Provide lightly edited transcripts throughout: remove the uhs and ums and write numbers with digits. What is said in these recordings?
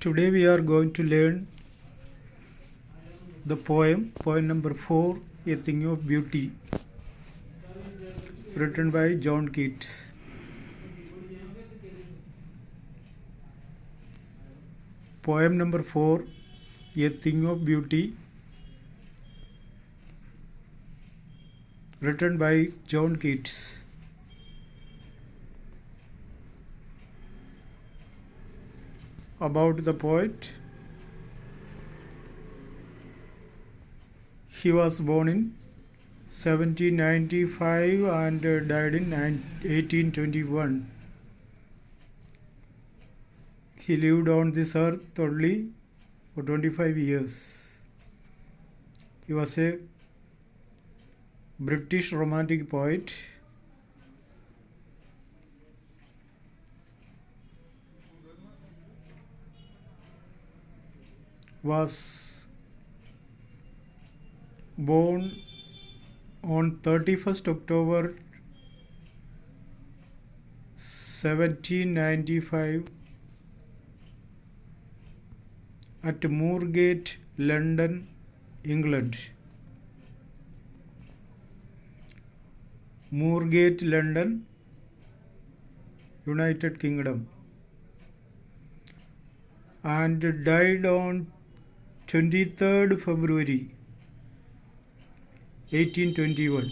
Today we are going to learn the poem number 4, A Thing of Beauty, written by John Keats. Poem number 4, A Thing of Beauty, written by John Keats. About the poet. He was born in 1795 and died in 1821. He lived on this earth only for 25 years. He was a British romantic poet. Was born on 31st October 1795 at Moorgate, London, England. Moorgate, London, United Kingdom, and died on 23rd February 1821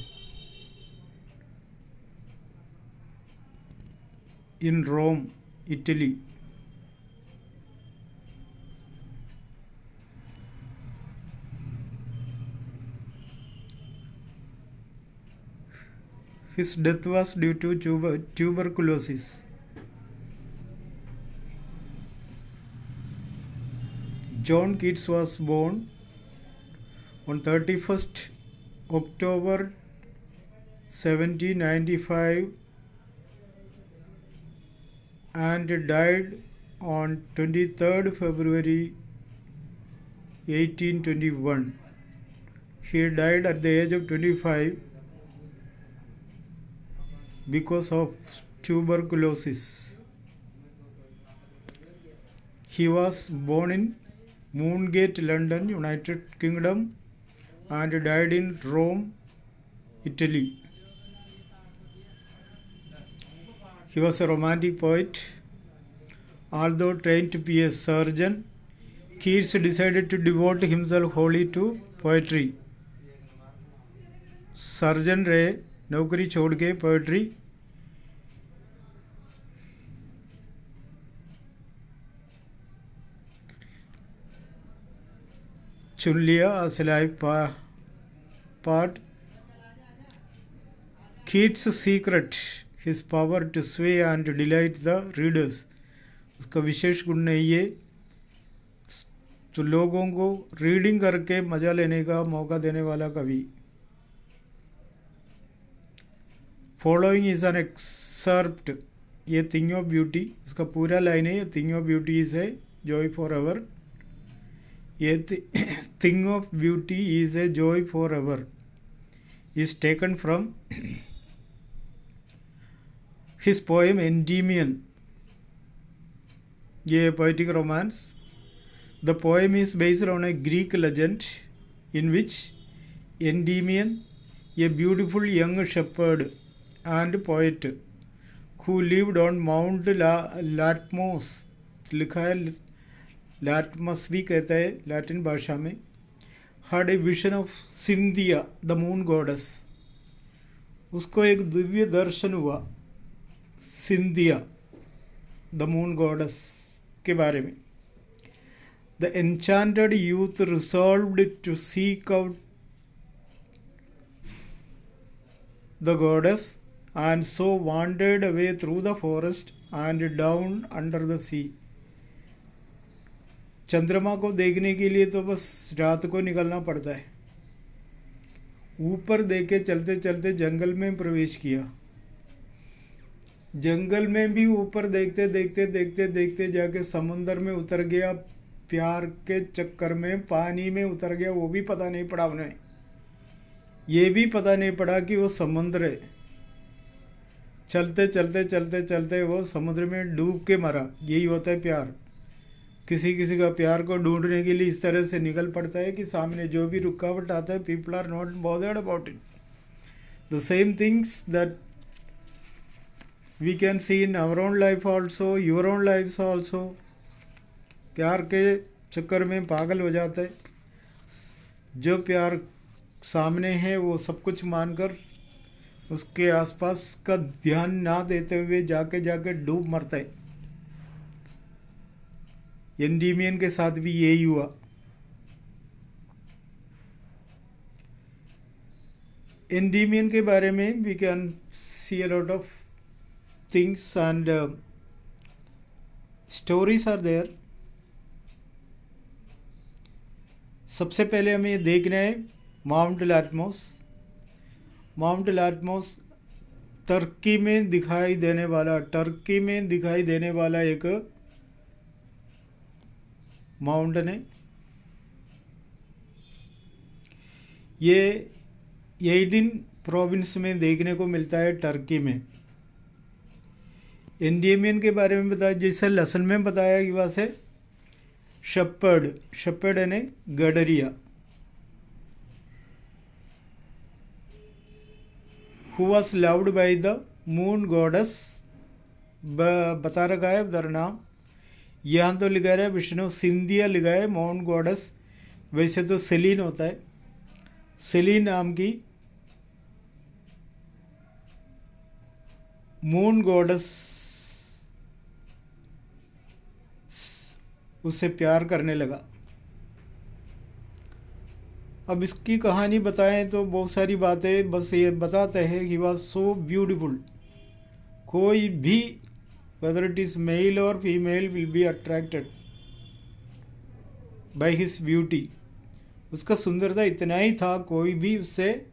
in Rome, Italy. His death was due to tuberculosis. John Keats was born on 31st October 1795 and died on 23rd February 1821. He died at the age of 25 because of tuberculosis. He was born in Moorgate, London, United Kingdom, and died in Rome, Italy. He was a romantic poet. Although trained to be a surgeon, Keats decided to devote himself wholly to poetry. Surgeon रहे, नौकरी छोड़ के poetry चुन लिया as a life part. Keats' secret, his power to sway and delight the readers. उसका विशेष गुण नहीं है तो लोगों को रीडिंग करके मज़ा लेने का मौका देने वाला कवि. Following is an excerpt, A Thing of Beauty. इसका पूरा लाइन है, A Thing of Beauty is a joy forever. A Thing of Beauty is a joy forever is taken from his poem Endymion, a poetic romance. The poem is based on a Greek legend in which Endymion, a beautiful young shepherd and poet who lived on Mount Latmos, लिखा है लाटमस भी कहता है Latin भाषा में, had a vision of Cynthia, the moon goddess. उसको एक दिव्य दर्शन हुआ सिंधिया द मून गॉडेस के बारे में. The enchanted youth resolved to seek out the goddess and so wandered away through the forest and down under the sea. चंद्रमा को देखने के लिए तो बस रात को निकलना पड़ता है. ऊपर देखे चलते चलते जंगल में प्रवेश किया. जंगल में भी ऊपर देखते देखते देखते देखते जाके समुंदर में उतर गया. प्यार के चक्कर में पानी में उतर गया. वो भी पता नहीं पड़ा उन्हें. ये भी पता नहीं पड़ा कि वो समुद्र है. चलते चलते चलते चलते वो समुद्र में डूब के मरा. यही होता है प्यार. किसी किसी का प्यार को ढूंढने के लिए इस तरह से निकल पड़ता है कि सामने जो भी रुकावट आता है, people are not bothered about it. The same things that we can see in our own life also, your own life also. प्यार के चक्कर में पागल हो जाते हैं. जो प्यार सामने है वो सब कुछ मानकर उसके आसपास का ध्यान ना देते हुए जाके जाके डूब मरता है. एंडीमियन के साथ भी यही हुआ. एंडीमियन के बारे में we can see a lot of things and stories are there. सबसे पहले हमें ये देखना है Mount Latmos. Mount Latmos Turkey में दिखाई देने वाला एक माउंटेन है. ये एडिन प्रोविंस में देखने को मिलता है, टर्की में. एंडीमियन के बारे में बताया, जैसे लेसन में बताया कि वहाँ से शेपर्ड यानी गडरिया, who was loved by the moon goddess. बता रखा है उधर नाम, यहाँ तो लिखा है विष्णु, सिंधिया लिखा है माउंट गॉडेस, वैसे तो सेलिन होता है. सेलिन नाम की मून गॉडेस उससे प्यार करने लगा. अब इसकी कहानी बताएं तो बहुत सारी बातें, बस ये बताते हैं ही वॉज सो ब्यूटीफुल. कोई भी whether it is male or female will be attracted by his beauty. उसका सुंदरता इतना ही था, कोई भी उससे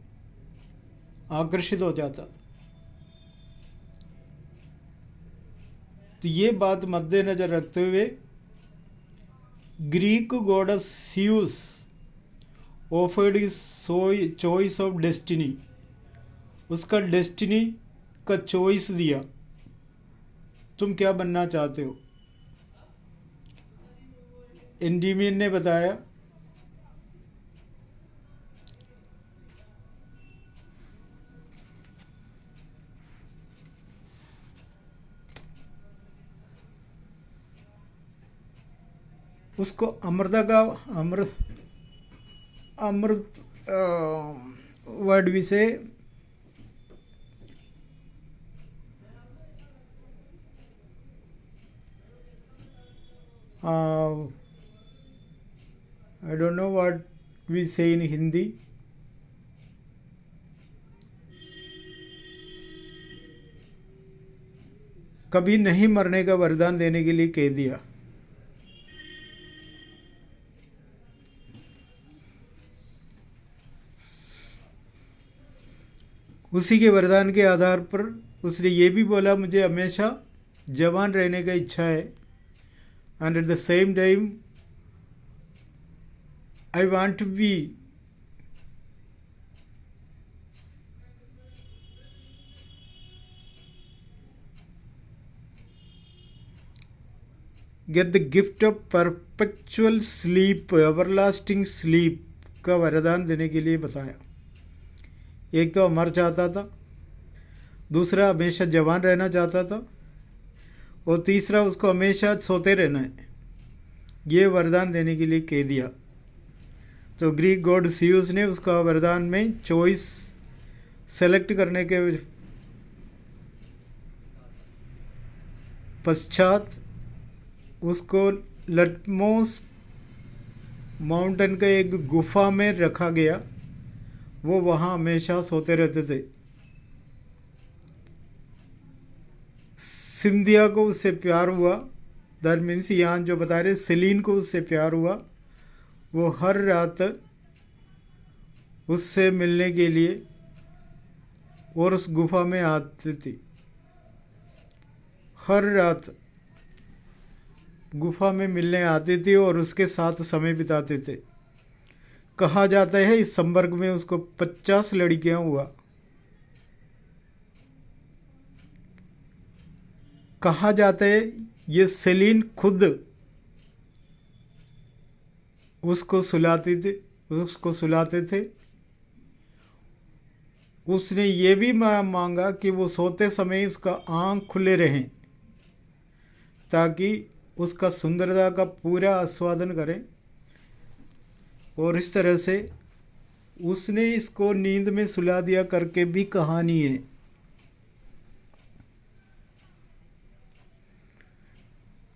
आकर्षित हो जाता. तो ये बात मद्देनजर रखते हुए Greek goddess Zeus offered his choice of destiny. उसका डेस्टिनी का चॉइस दिया, तुम क्या बनना चाहते हो. एंडीमियन ने बताया उसको अमृत वर्ड भी से I don't know what we say in Hindi. कभी नहीं मरने का वरदान देने के लिए कह दिया. उसी के वरदान के आधार पर उसने ये भी बोला, मुझे हमेशा जवान रहने का इच्छा है, and at the same time I want to get the gift of perpetual sleep, everlasting sleep का वरदान देने के लिए बताया. एक तो मर चाहता था, दूसरा हमेशा जवान रहना चाहता था, और तीसरा उसको हमेशा सोते रहना है. ये वरदान देने के लिए कह दिया. तो ग्रीक गॉड Zeus ने उसका वरदान में चॉइस सेलेक्ट करने के पश्चात उसको लैटमोस माउंटेन के एक गुफा में रखा गया. वो वहाँ हमेशा सोते रहते थे. सिंधिया को उससे प्यार हुआ, दैट मीन्स यहाँ जो बता रहे सेलिन को उससे प्यार हुआ. वो हर रात उससे मिलने के लिए और उस गुफा में आती थी. हर रात गुफा में मिलने आती थी और उसके साथ समय बिताते थे. कहा जाता है इस संपर्क में उसको 50 लड़कियां हुआ. कहा जाता है ये सेलिन खुद उसको सुलाते थे। उसने ये भी मांगा कि वो सोते समय उसका आँख खुले रहें ताकि उसका सुंदरता का पूरा आस्वादन करें। और इस तरह से उसने इसको नींद में सुला दिया करके भी कहानी है।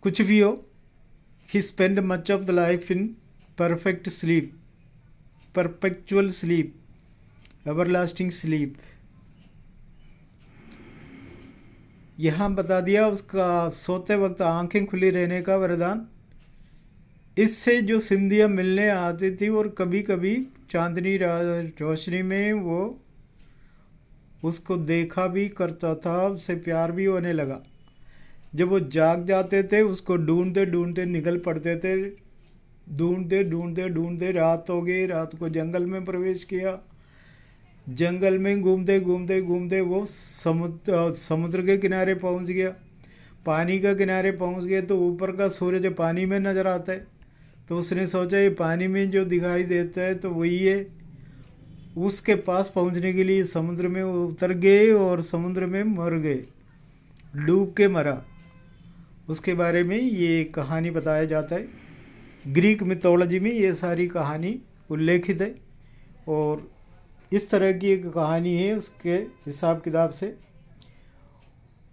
कुछ भी हो, he spent much of the life in perfect sleep, perpetual sleep, everlasting sleep। यहाँ बता दिया उसका सोते वक्त आंखें खुली रहने का वरदान। इससे जो सिंधिया मिलने आती थी और कभी कभी चांदनी रोशनी में वो उसको देखा भी करता था, उससे प्यार भी होने लगा। जब वो जाग जाते थे उसको ढूंढते ढूंढते निकल पड़ते थे। ढूंढते ढूंढते ढूंढते रात हो गई। रात को जंगल में प्रवेश किया। जंगल में घूमते घूमते घूमते वो समुद्र के किनारे पहुंच गया। पानी का किनारे पहुंच गए तो ऊपर का सूरज पानी में नज़र आता है। तो उसने सोचा ये पानी में जो दिखाई देता है तो वही है। उसके पास पहुंचने के लिए समुद्र में उतर गए और समुद्र में मर गए, डूब के मरा। उसके बारे में ये कहानी बताया जाता है। ग्रीक मिथोलॉजी में ये सारी कहानी उल्लेखित है और इस तरह की एक कहानी है उसके हिसाब किताब से।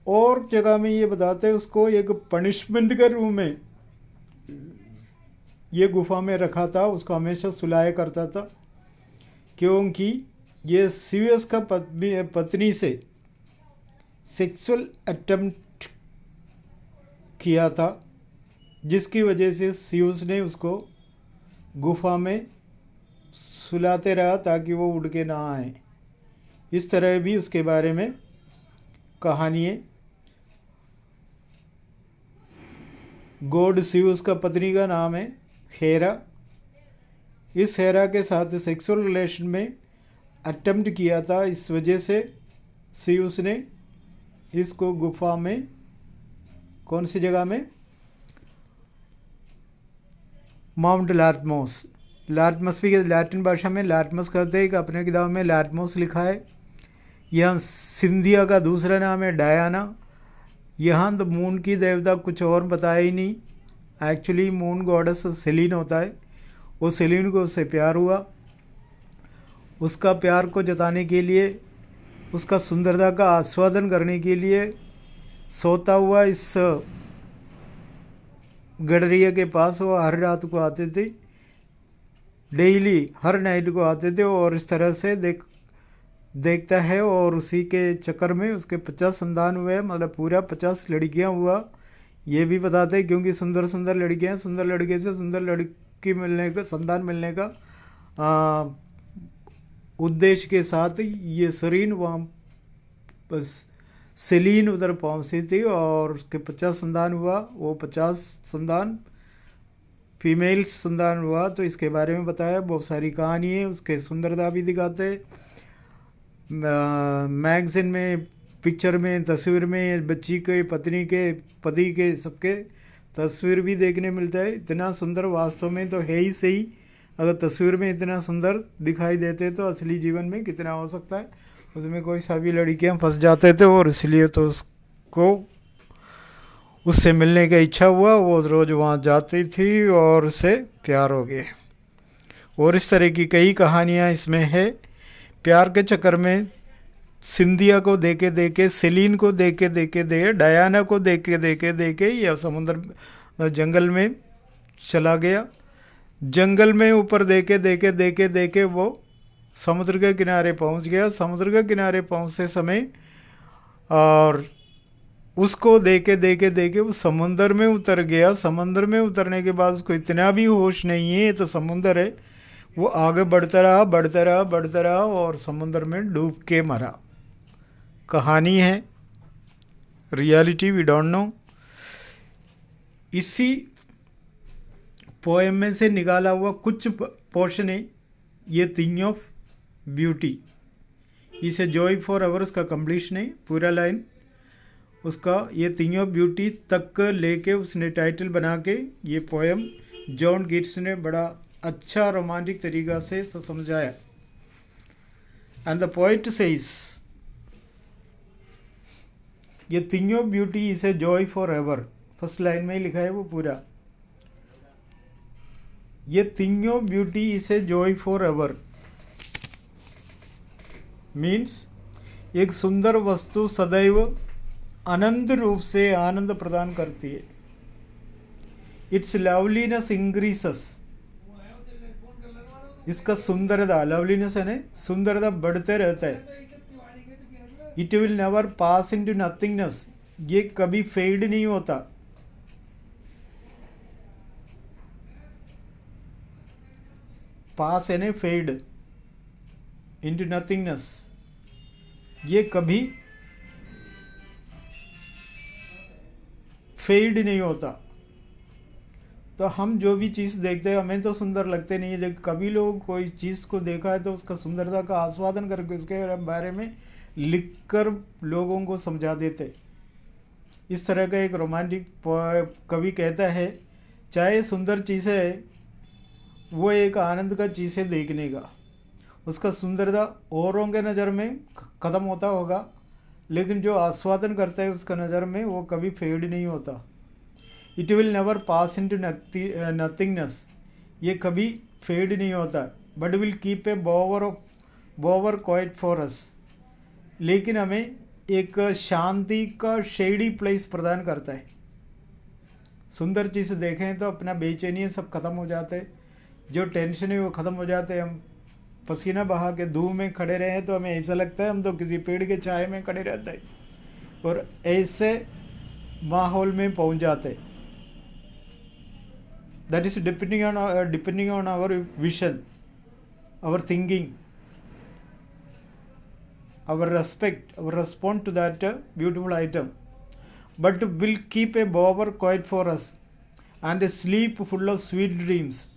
और जगह में ये बताते हैं उसको एक पनिशमेंट के रूप में ये गुफा में रखा था। उसको हमेशा सुलाया करता था क्योंकि ये सीवियस का पत्नी से सेक्सुअल अटेम्प्ट किया था, जिसकी वजह से सीवस ने उसको गुफा में सुलाते रहा ताकि वो उड़ के ना आए। इस तरह भी उसके बारे में कहानी है। गॉड सीवस का पत्नी का नाम है हेरा। इस हेरा के साथ सेक्सुअल रिलेशन में अटेम्प्ट किया था, इस वजह से सीवस ने इसको गुफा में, कौन सी जगह में, माउंट लाटमोस, लाटमस भी लैटिन भाषा में लाटमस कहते हैं। अपने किताब में लाटमोस लिखा है। यहाँ सिंधिया का दूसरा नाम है डायना। यहाँ तो मून की देवता कुछ और बताया ही नहीं। एक्चुअली मून गॉडेस सेलिन होता है। वो सेलिन को उससे प्यार हुआ। उसका प्यार को जताने के लिए, उसका सुंदरता का आस्वादन करने के लिए सोता हुआ इस गडरिया के पास वो हर रात को आते थे, डेली हर नाइट को आते थे और इस तरह से देखता है। और उसी के चक्कर में उसके 50 संतान हुए, मतलब पूरा 50 लड़कियां हुआ। ये भी बताते हैं क्योंकि सुंदर सुंदर लड़कियां, सुंदर लड़के से सुंदर लड़की मिलने का, संतान मिलने का उद्देश्य के साथ ये सरीन वहाँ बस सेलिन उधर पहुँची थी और उसके 50 संतान हुआ। वो 50 संतान फीमेल संतान हुआ। तो इसके बारे में बताया, बहुत सारी कहानी है। उसके सुंदरता भी दिखाते, मैगजीन में, पिक्चर में, तस्वीर में बच्ची के, पत्नी के, पति के, सबके तस्वीर भी देखने मिलता है। इतना सुंदर वास्तव में तो है ही सही। अगर तस्वीर में इतना सुंदर दिखाई देते तो असली जीवन में कितना हो सकता है। उसमें कोई सभी लड़कियां फंस जाते थे और इसलिए तो उसको उससे मिलने का इच्छा हुआ। वो रोज़ वहाँ जाती थी और उससे प्यार हो गया। और इस तरह की कई कहानियाँ इसमें है। प्यार के चक्कर में सिंधिया को देखे देखे, सेलिन को देखे देखे डायना को देखे देखे यह समुद्र जंगल में चला गया। जंगल में ऊपर देखे देखे वो समुद्र के किनारे पहुंच गया। समुद्र के किनारे पहुंचते समय और उसको देखे देखे वो समंदर में उतर गया। समंदर में उतरने के बाद उसको इतना भी होश नहीं है, ये तो समुंदर है। वो आगे बढ़ता रहा और समुंदर में डूब के मरा। कहानी है, रियलिटी वी डोंट नो। इसी पोएम में से निकाला हुआ कुछ पोर्शन है ये थिंग ऑफ ब्यूटी। इसे जॉय फॉर अवर्स का कंप्लीशन है पूरा लाइन उसका। ये थिंग ऑफ ब्यूटी तक लेके उसने टाइटल बना के ये पोएम जॉन कीट्स ने बड़ा अच्छा रोमांटिक तरीका से समझाया। एंड द पोइट सेइस, ये thing of beauty is a joy for ever. First line में ही लिखा है वो पूरा। ये thing of beauty is a joy for ever means एक सुंदर वस्तु सदैव अनंत रूप से आनंद प्रदान करती है। इट्स लवलीनेस इंक्रीसेस, इसका सुंदरता, लवलीनेस है सुंदरता बढ़ते रहता है। It will never pass into nothingness, ये कभी फेड नहीं होता। पास है फेड इनटू नथिंगनेस, ये कभी फेड नहीं होता। तो हम जो भी चीज़ देखते हैं हमें तो सुंदर लगते नहीं है, लेकिन कभी लोग कोई चीज़ को देखा है तो उसका सुंदरता का आस्वादन करके उसके बारे में लिखकर लोगों को समझा देते। इस तरह का एक रोमांटिक कवि कहता है, चाहे सुंदर चीज़ है वो एक आनंद का चीज़ है देखने का, उसका सुंदरता औरों के नज़र में ख़त्म होता होगा, लेकिन जो आस्वादन करता है उसका नज़र में वो कभी फेड नहीं होता। It will never pass into nothingness, ये कभी फेड नहीं होता। But will keep a bower quiet for अस, लेकिन हमें एक शांति का शेडी प्लेस प्रदान करता है। सुंदर चीज़ देखें तो अपना बेचैनी सब खत्म हो जाते हैं, जो टेंशन है वो ख़त्म हो जाते हैं। हम पसीना बहा के धूप में खड़े रहे तो हमें ऐसा लगता है हम तो किसी पेड़ के छाए में खड़े रहते हैं और ऐसे माहौल में पहुंच जाते। That is depending on our vision, our thinking, our respect, our respond to that beautiful item. But will keep a bower quiet for us and a sleep full of sweet dreams,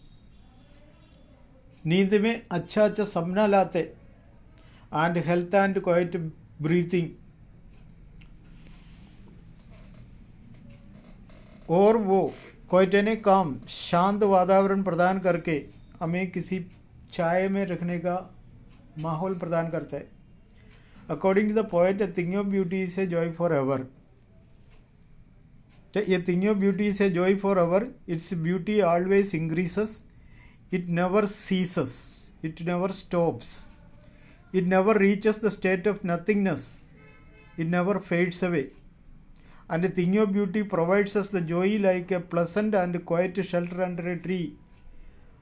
नींद में अच्छा अच्छा सपना लाते। And health and quiet breathing, और वो quite यानी काम, शांत वातावरण प्रदान करके हमें किसी छाए में रखने का माहौल प्रदान करता है। According to the poet, a thing of beauty is a joy for ever. ये thing of beauty is a joy for ever, its beauty always increases, it never ceases, it never stops, it never reaches the state of nothingness, it never fades away. And the thing of beauty provides us the joy like a pleasant and quiet shelter under a tree.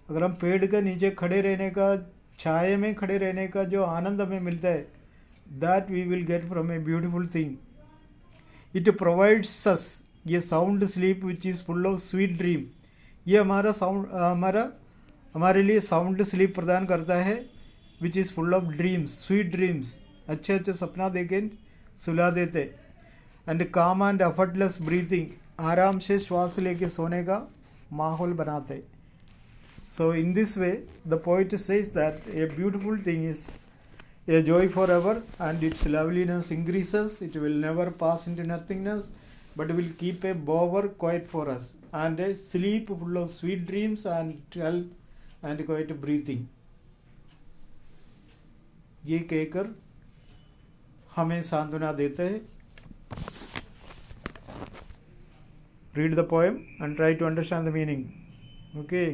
अगर हम पेड़ के नीचे खड़े रहने का, छाए में खड़े रहने का जो आनंद हमें मिलता है, that we will get from a beautiful thing. It provides us ये sound sleep which is full of sweet dream. ये हमारे लिए साउंड स्लीप प्रदान करता है, which is full of dreams, sweet dreams, अच्छे अच्छे सपना देके सुला देते। एंड काम एंड एफर्टलेस ब्रीथिंग, आराम से श्वास लेके सोने का माहौल बनाते। So in this way the poet says that a beautiful thing is a joy for ever and its loveliness increases, it will never pass into nothingness but will keep a bower quiet for us and a sleep full of sweet dreams and health and quiet breathing. ये कहकर हमें सांत्वना देते हैं। Read the poem and try to understand the meaning. Okay.